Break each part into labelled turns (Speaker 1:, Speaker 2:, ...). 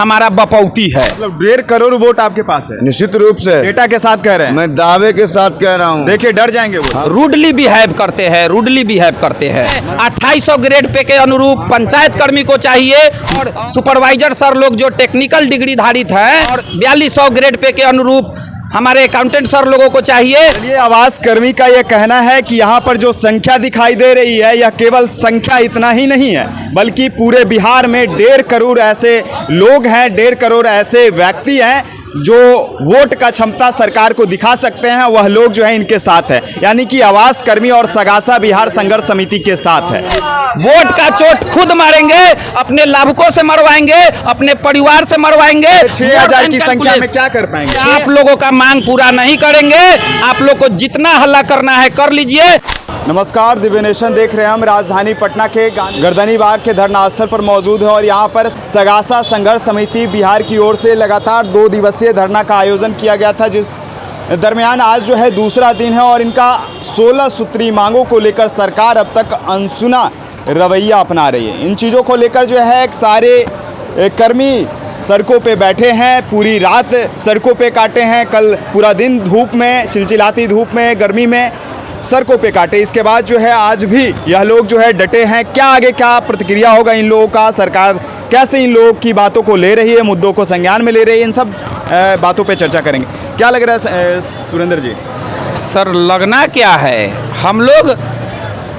Speaker 1: हमारा बपौती है।
Speaker 2: मतलब 1.5 करोड़ वोट आपके पास है?
Speaker 3: निश्चित रूप से
Speaker 2: डेटा के साथ कह रहे हैं?
Speaker 3: मैं दावे के साथ कह रहा हूँ।
Speaker 2: देखिए डर जाएंगे वो।
Speaker 1: रूडली बिहेव करते हैं, रूडली बिहेव करते हैं। 2800 ग्रेड पे के अनुरूप पंचायत कर्मी को चाहिए और सुपरवाइजर सर लोग जो टेक्निकल डिग्री धारित हैं, और 4200 ग्रेड पे के अनुरूप हमारे अकाउंटेंट सर लोगों को चाहिए।
Speaker 2: ये आवास कर्मी का ये कहना है कि यहाँ पर जो संख्या दिखाई दे रही है, यह केवल संख्या इतना ही नहीं है, बल्कि पूरे बिहार में 1.5 करोड़ ऐसे लोग हैं, 1.5 करोड़ ऐसे व्यक्ति हैं जो वोट का क्षमता सरकार को दिखा सकते हैं। वह लोग जो है इनके साथ है, यानी कि आवास कर्मी और सगासा बिहार संघर्ष समिति के साथ है।
Speaker 1: वोट का चोट खुद मारेंगे, अपने लाभुकों से मरवाएंगे, अपने परिवार से मरवाएंगे।
Speaker 2: 6000 की संख्या में क्या कर पाएंगे?
Speaker 1: आप लोगों का मांग पूरा नहीं करेंगे। आप लोग को जितना हल्ला करना है कर लीजिए।
Speaker 2: नमस्कार, दिव्य नेशन देख रहे हैं हम। राजधानी पटना के गर्दनी बाग के धरना स्थल पर मौजूद है और यहाँ पर सगासा संघर्ष समिति बिहार की ओर से लगातार 2 दिवसीय धरना का आयोजन किया गया था, जिस दरमियान आज जो है दूसरा दिन है और इनका 16 सूत्री मांगों को लेकर सरकार अब तक अनसुना रवैया अपना रही है। इन चीज़ों को लेकर जो है सारे कर्मी सड़कों पे बैठे हैं, पूरी रात सड़कों पे काटे हैं, कल पूरा दिन धूप में, चिलचिलाती धूप में, गर्मी में सड़कों पे काटे। इसके बाद जो है आज भी यह लोग जो है डटे हैं। क्या आगे क्या प्रतिक्रिया होगा इन लोगों का, सरकार कैसे इन लोगों की बातों को ले रही है, मुद्दों को संज्ञान में ले रही है, इन सब बातों पे चर्चा करेंगे। क्या लग रहा है सुरेंद्र जी?
Speaker 1: सर लगना क्या है, हम लोग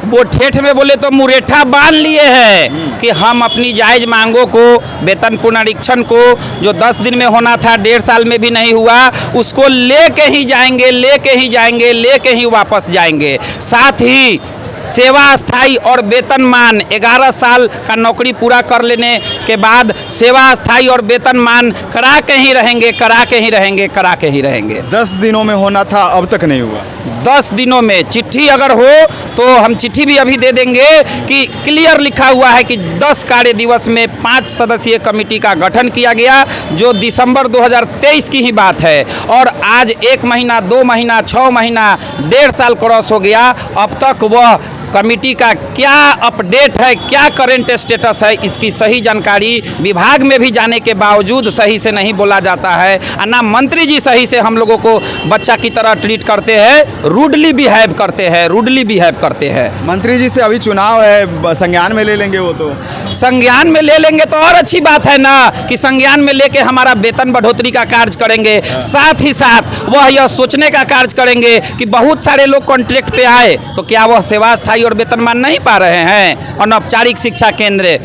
Speaker 1: वो ठेठ में बोले तो मुरेठा बांध लिए हैं कि हम अपनी जायज़ मांगों को, वेतन पुनरीक्षण को जो 10 दिन में होना था 1.5 साल में भी नहीं हुआ, उसको लेके ही जाएंगे, लेके ही जाएंगे, लेके ही वापस जाएंगे। साथ ही सेवा स्थायी और वेतनमान 11 साल का नौकरी पूरा कर लेने के बाद सेवा स्थायी और वेतनमान करा के ही रहेंगे, करा के ही रहेंगे, करा के ही रहेंगे।
Speaker 2: 10 दिनों में होना था, अब तक नहीं हुआ।
Speaker 1: 10 दिनों में चिट्ठी अगर हो तो हम चिट्ठी भी अभी दे देंगे कि क्लियर लिखा हुआ है कि 10 कार्य दिवस में 5 सदस्यीय कमेटी का गठन किया गया, जो दिसंबर 2023 की ही बात है। और आज 1 महीना, 2 महीना, 6 महीना, 1.5 साल क्रॉस हो गया। अब तक वह कमेटी का क्या अपडेट है, क्या करंट स्टेटस है, इसकी सही जानकारी विभाग में भी जाने के बावजूद सही से नहीं बोला जाता है। ना मंत्री जी सही से हम लोगों को बच्चा की तरह ट्रीट करते हैं, रूडली बिहेव करते हैं, रूडली बिहेव करते हैं। मंत्री
Speaker 2: जी से अभी चुनाव है, संज्ञान में ले लेंगे वो तो?
Speaker 1: संज्ञान में ले लेंगे तो और अच्छी बात है ना, कि संज्ञान में लेके हमारा वेतन बढ़ोतरी का कार्य करेंगे। साथ ही साथ वह यह सोचने का कार्य करेंगे कि बहुत सारे लोग कॉन्ट्रैक्ट पे आए तो क्या वह सेवा स्थायी और वेतनमान नहीं पा रहे हैं। अनौपचारिक शिक्षा केंद्र,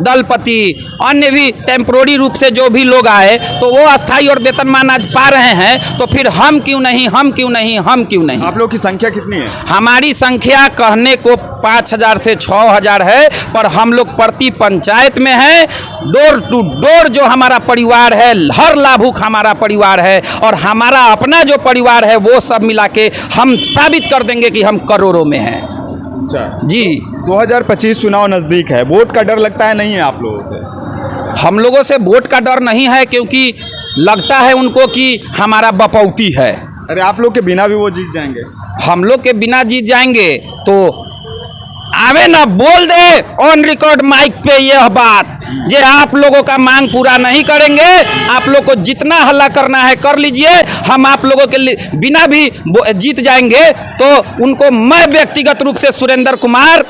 Speaker 1: दलपति, अन्य भी टेम्पोररी रूप से जो भी लोग आए तो वो अस्थायी और वेतनमान आज पा रहे हैं, तो फिर हम क्यों नहीं, हम क्यों नहीं, हम क्यों नहीं?
Speaker 2: आप लोग की संख्या कितनी है?
Speaker 1: हमारी संख्या कहने को 5000 से 6000 है, पर हम लोग प्रति पंचायत में हैं। डोर टू डोर जो हमारा परिवार है, हर लाभुक हमारा परिवार है, और हमारा अपना जो परिवार है वो सब मिला के हम साबित कर देंगे कि हम करोड़ों में हैं।
Speaker 2: अच्छा
Speaker 1: जी।
Speaker 2: 2025 चुनाव नज़दीक है, वोट का डर लगता है नहीं है आप लोगों से?
Speaker 1: हम लोगों से वोट का डर नहीं है, क्योंकि लगता है उनको कि हमारा बपौती है।
Speaker 2: अरे आप लोग के बिना भी वो जीत जाएंगे?
Speaker 1: हम लोग के बिना जीत जाएंगे तो आवे ना बोल दे ऑन रिकॉर्ड माइक पे यह बात, जे आप लोगों का मांग पूरा नहीं करेंगे। आप लोग को जितना हल्ला करना है कर लीजिए, हम आप लोगों के बिना भी जीत जाएंगे। तो उनको मैं व्यक्तिगत रूप से सुरेंद्र कुमार,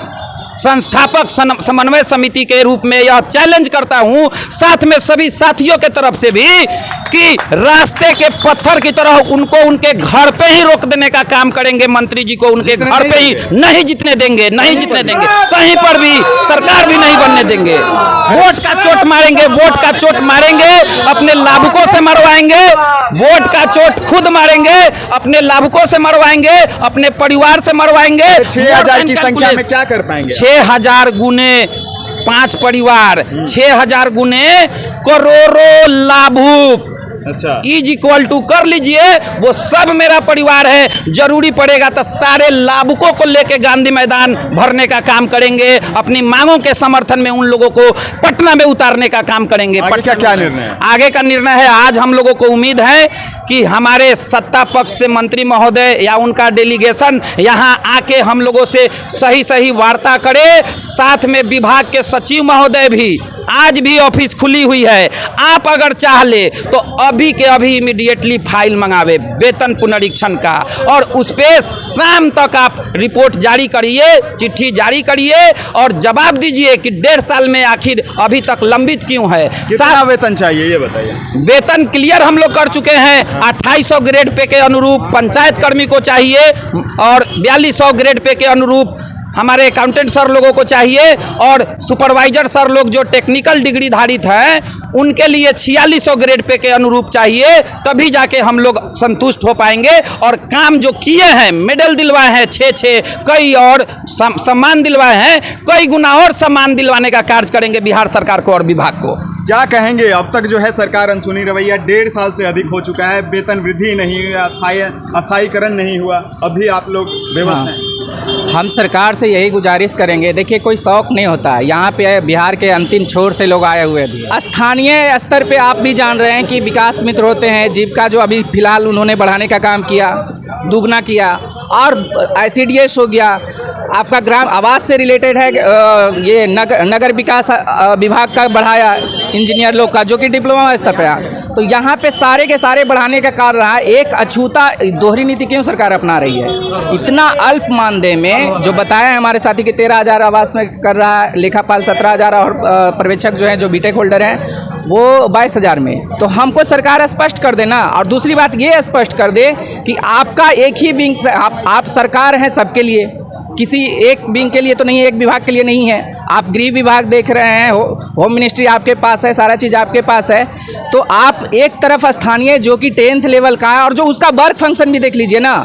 Speaker 1: संस्थापक समन्वय समिति के रूप में यह चैलेंज करता हूं, साथ में सभी साथियों के तरफ से भी, कि रास्ते के पत्थर की तरह उनको उनके घर पे ही रोक देने का काम करेंगे। मंत्री जी को उनके घर पे ही नहीं जीतने देंगे, नहीं जीतने देंगे, कहीं पर भी सरकार भी नहीं बनने देंगे। वोट का चोट मारेंगे, वोट का चोट मारेंगे, अपने लाभुकों से मरवाएंगे। वोट का चोट खुद मारेंगे, अपने लाभुकों से मरवाएंगे, अपने परिवार से मरवाएंगे।
Speaker 2: 6000 की संख्या में क्या कर पाएंगे?
Speaker 1: 6000 गुने 5 परिवार, 6000 गुने करोड़ों लाभुक।
Speaker 2: अच्छा,
Speaker 1: इज इक्वल टू कर लीजिए, वो सब मेरा परिवार है। जरूरी पड़ेगा तो सारे लाभुकों को लेके गांधी मैदान भरने का काम करेंगे, अपनी मांगों के समर्थन में उन लोगों को पटना में उतारने का काम करेंगे।
Speaker 2: आगे क्या निर्णय है?
Speaker 1: आगे का निर्णय है, आज हम लोगों को उम्मीद है कि हमारे सत्ता पक्ष से मंत्री महोदय या उनका डेलीगेशन यहाँ आके हम लोगों से सही सही वार्ता करे। साथ में विभाग के सचिव महोदय भी, आज भी ऑफिस खुली हुई है, आप अगर चाह ले तो अभी के अभी इमीडिएटली फाइल मंगावे वेतन पुनरीक्षण का, और उस पर शाम तक आप रिपोर्ट जारी करिए, चिट्ठी जारी करिए और जवाब दीजिए कि 1.5 साल में आखिर अभी तक लंबित क्यों है।
Speaker 2: कितना वेतन चाहिए ये बताइए।
Speaker 1: वेतन क्लियर हम लोग कर चुके हैं। 2800 ग्रेड पे के अनुरूप पंचायत कर्मी को चाहिए और 4200 ग्रेड पे के अनुरूप हमारे अकाउंटेंट सर लोगों को चाहिए, और सुपरवाइजर सर लोग जो टेक्निकल डिग्री धारित हैं उनके लिए 4600 ग्रेड पे के अनुरूप चाहिए। तभी जाके हम लोग संतुष्ट हो पाएंगे। और काम जो किए हैं, मेडल दिलवाए हैं 6 कई, और सम्मान दिलवाए हैं, कई गुना और सम्मान दिलवाने का कार्य करेंगे बिहार सरकार को और विभाग को।
Speaker 2: क्या कहेंगे, अब तक जो है सरकार अनसुनी रवैया, 1.5 साल से अधिक हो चुका है, वेतन वृद्धि नहीं हुई, अस्थायीकरण नहीं हुआ, अभी आप लोग बेबस हैं।
Speaker 4: हम सरकार से यही गुजारिश करेंगे, देखिए कोई शौक नहीं होता है, यहाँ पे बिहार के अंतिम छोर से लोग आए हुए भी। स्थानीय स्तर पे आप भी जान रहे हैं कि विकास मित्र होते हैं, जीविका जो अभी फिलहाल उन्होंने बढ़ाने का काम किया, दुगना किया, और ICDS हो गया, आपका ग्राम आवास से रिलेटेड है, ये नगर विकास विभाग का बढ़ाया, इंजीनियर लोग का जो कि डिप्लोमा स्तर पे है। तो यहाँ पे सारे के सारे बढ़ाने का कार्य रहा। एक अछूता दोहरी नीति क्यों सरकार अपना रही है? इतना अल्प मानदेय में जो बताया है हमारे साथी कि 13,000 आवास में कर रहा है, लेखापाल 17,000 और पर्यवेक्षक जो हैं जो बीटेक होल्डर हैं वो 22,000 में। तो हमको सरकार स्पष्ट कर देना, और दूसरी बात ये स्पष्ट कर दे कि आपका एक ही विंग से आप सरकार हैं सबके लिए, किसी एक विंग के लिए तो नहीं है, एक विभाग के लिए नहीं है। आप गृह विभाग देख रहे हैं, होम मिनिस्ट्री आपके पास है, सारा चीज़ आपके पास है। तो आप एक तरफ स्थानीय जो कि 10th लेवल का है और जो उसका वर्क फंक्शन भी देख लीजिए ना,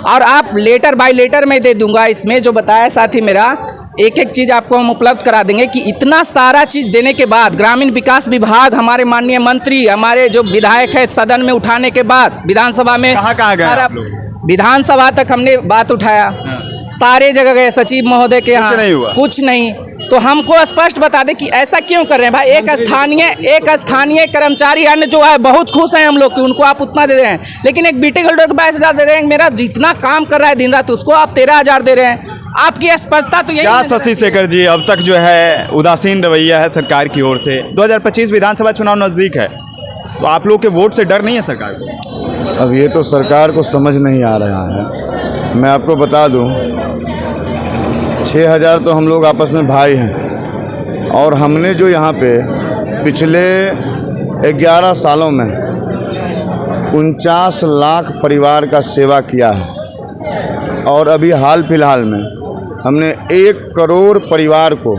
Speaker 4: और आप लेटर बाय लेटर में दे दूंगा, इसमें जो बताया साथी मेरा, एक एक चीज़ आपको हम उपलब्ध करा देंगे कि इतना सारा चीज़ देने के बाद ग्रामीण विकास विभाग, हमारे माननीय मंत्री, हमारे जो विधायक है सदन में उठाने के बाद, विधानसभा में
Speaker 2: कहाँ गए आप लोग?
Speaker 4: विधानसभा तक हमने बात उठाया, सारे जगह गए, सचिव महोदय के यहाँ, कुछ नहीं। तो हमको स्पष्ट बता दे कि ऐसा क्यों कर रहे हैं भाई। एक स्थानीय कर्मचारी अन्य जो है बहुत खुश हैं हम लोग कि उनको आप उतना दे रहे हैं, लेकिन एक बीटेक होल्डर को 22,000 दे रहे हैं, मेरा जितना काम कर रहा है दिन रात उसको आप 13,000 दे रहे हैं। आपकी स्पष्टता तो यही।
Speaker 2: क्या शशि शेखर जी, अब तक जो है उदासीन रवैया है सरकार की ओर से। 2025 विधानसभा चुनाव नज़दीक है, तो आप लोग के वोट से डर नहीं है सरकार को?
Speaker 3: अब ये तो सरकार को समझ नहीं आ रहा है। मैं आपको बता दूं, 6,000 तो हम लोग आपस में भाई हैं, और हमने जो यहाँ पे पिछले 11 सालों में 49 लाख परिवार का सेवा किया है, और अभी हाल फिलहाल में हमने 1 करोड़ परिवार को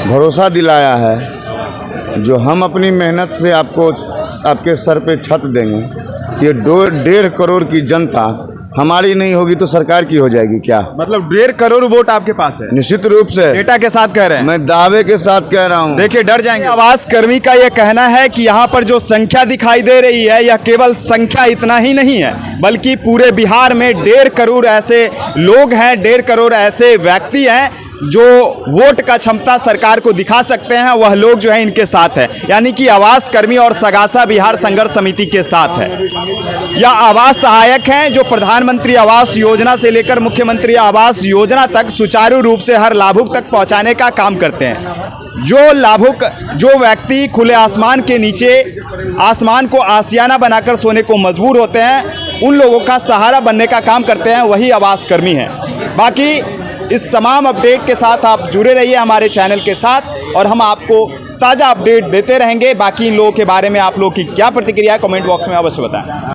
Speaker 3: भरोसा दिलाया है जो हम अपनी मेहनत से आपको आपके सर पे छत देंगे। ये 1.5 करोड़ की जनता हमारी नहीं होगी तो सरकार की हो जाएगी क्या?
Speaker 2: मतलब 1.5 करोड़ वोट आपके पास है?
Speaker 3: निश्चित रूप से।
Speaker 2: डेटा के साथ कह रहे हैं?
Speaker 3: मैं दावे के साथ कह रहा हूँ।
Speaker 2: देखिए डर जाएंगे। आवास कर्मी का यह कहना है कि यहाँ पर जो संख्या दिखाई दे रही है, यह केवल संख्या इतना ही नहीं है, बल्कि पूरे बिहार में 1.5 करोड़ ऐसे लोग हैं, 1.5 करोड़ ऐसे व्यक्ति हैं जो वोट का क्षमता सरकार को दिखा सकते हैं। वह लोग जो है इनके साथ है, यानी कि आवास कर्मी और सगासा बिहार संघर्ष समिति के साथ है। यह आवास सहायक हैं जो प्रधानमंत्री आवास योजना से लेकर मुख्यमंत्री आवास योजना तक सुचारू रूप से हर लाभुक तक पहुंचाने का काम करते हैं। जो व्यक्ति खुले आसमान के नीचे आसमान को आशियाना बनाकर सोने को मजबूर होते हैं, उन लोगों का सहारा बनने का काम करते हैं, वही आवास कर्मी हैं। बाकी इस तमाम अपडेट के साथ आप जुड़े रहिए हमारे चैनल के साथ, और हम आपको ताज़ा अपडेट देते रहेंगे। बाकी इन लोगों के बारे में आप लोग की क्या प्रतिक्रिया है, कमेंट बॉक्स में अवश्य बताएं।